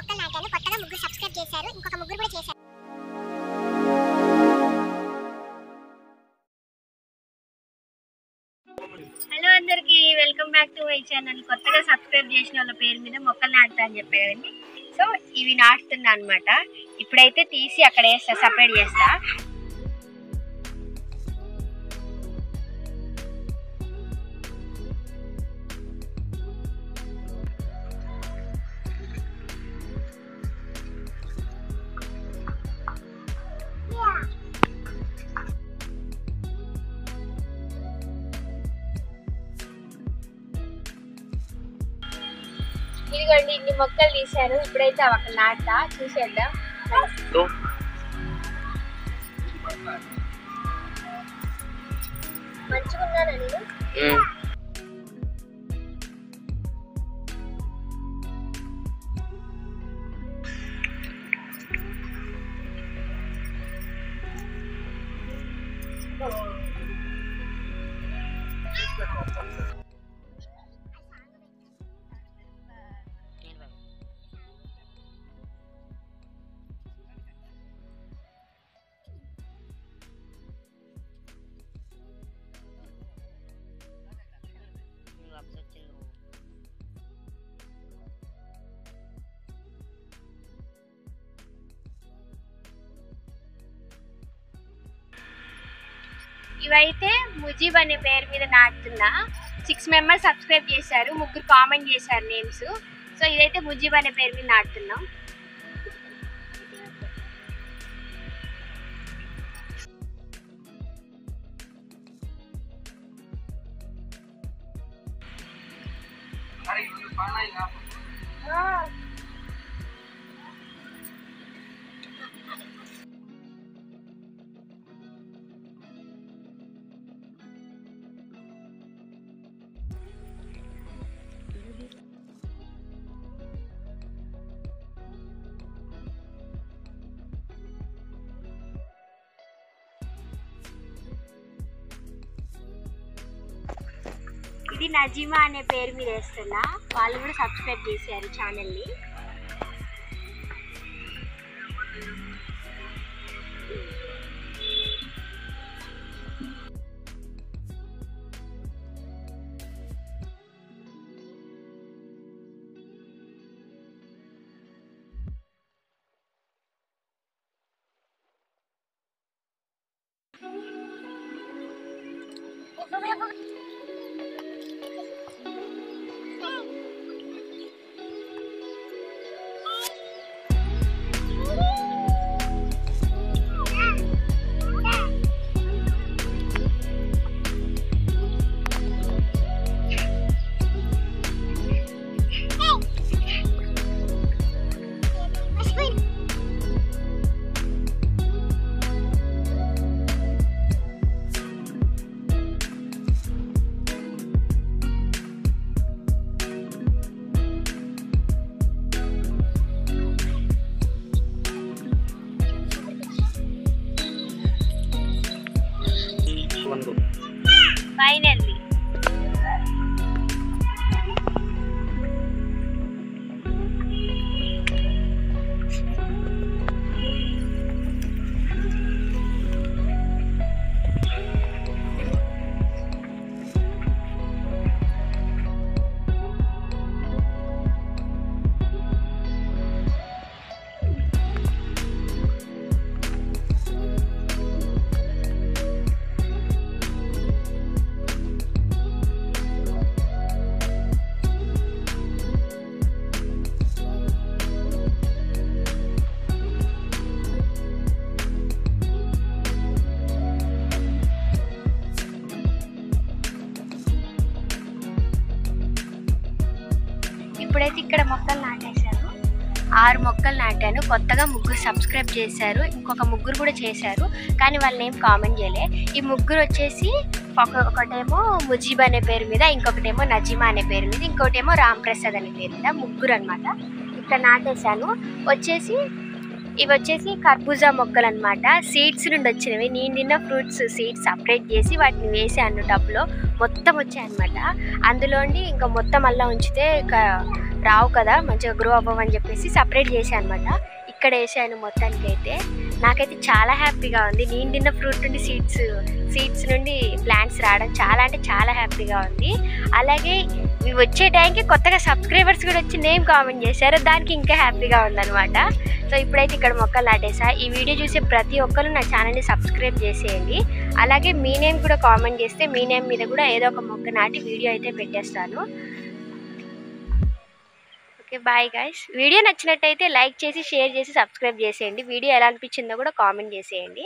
మొక్కలు నాటాను. కొత్తగా ముగ్గురు సబ్స్క్రైబ్ చేశారు, ఇంకొక ముగ్గురు కూడా చేశారు. హలో అందరికి, welcome back to my channel. కొత్తగా సబ్స్క్రైబ్ చేసిన వాళ్ళ పేరు మీద మొక్కలు నాటుతా అని చెప్పే కదండి. సో ఇవి నాటుతున్నా అనమాట. ఇప్పుడైతే తీసి అక్కడ వేస్తా, సపరేట్ చేస్తా. ఇదిగోండి, ఇన్ని మొక్కలు తీశాను. ఇప్పుడైతే అవి అక్కడ నాటుతా, చూసేద్దాం. మంచిగా ఉన్నానా నేను? ఇవైతే ముజీబ్ అనే పేరు మీద నాటుతున్నా. 6 మెంబర్స్ సబ్స్క్రైబ్ చేశారు, 3 కామెంట్ చేశారు నేమ్స్. సో ఇదైతే ముజీబ్ అనే పేరు మీద నాటుతున్నాం. ఇది నజీమా అనే పేరు మీద వేస్తున్నా. వాళ్ళు కూడా సబ్స్క్రైబ్ చేశారు ఛానల్ని. ఫైనల్లీ ఇప్పుడైతే ఇక్కడ మొక్కలు నాటేశాను. 6 మొక్కలు నాటాను. కొత్తగా 3 సబ్స్క్రైబ్ చేశారు, ఇంకొక 3 కూడా చేశారు, కానీ వాళ్ళు ఏం కామెంట్ చేయలే. ఈ 3 వచ్చేసి ఒకటేమో ముజీబ్ అనే పేరు మీద, ఇంకొకటేమో నజీమా అనే పేరు మీద, ఇంకోటేమో రామ్ ప్రసాద్ అనే పేరు మీద. 3 అనమాట. ఇక్కడ నాటేశాను. ఇవి వచ్చేసి కర్బూజా మొక్కలు అనమాట. సీడ్స్ నుండి వచ్చినవి. నేను తిన్న ఫ్రూట్స్ సీడ్స్ సపరేట్ చేసి వాటిని వేసాను టబ్లో. మొత్తం వచ్చాయన్నమాట. అందులోని ఇంకా మొత్తం అలా ఉంచితే రావు కదా, మంచిగా గ్రో అవ్వమని చెప్పేసి సపరేట్ చేశాను అనమాట. ఇక్కడ వేసాను మొత్తానికి. అయితే నాకైతే చాలా హ్యాపీగా ఉంది. నేను తిన్న ఫ్రూట్ నుండి సీడ్స్ నుండి ప్లాంట్స్ రావడం చాలా అంటే చాలా హ్యాపీగా ఉంది. అలాగే ఇవి వచ్చే టైంకి కొత్తగా సబ్స్క్రైబర్స్ కూడా వచ్చి నేమ్ కామెంట్ చేశారు, దానికి ఇంకా హ్యాపీగా ఉందన్నమాట. సో ఇప్పుడైతే ఇక్కడ మొక్కలు నాటేసా. ఈ వీడియో చూసే ప్రతి ఒక్కరు నా ఛానల్ని సబ్స్క్రైబ్ చేసేయండి. అలాగే మీ నేమ్ కూడా కామెంట్ చేస్తే మీ నేమ్ మీద కూడా ఏదో ఒక మొక్క నాటి వీడియో అయితే పెట్టేస్తాను. Okay, bye guys. వీడియో నచ్చినట్టయితే లైక్ చేసి, షేర్ చేసి, సబ్స్క్రైబ్ చేసేయండి. వీడియో ఎలా అనిపించిందో కూడా కామెంట్ చేసేయండి.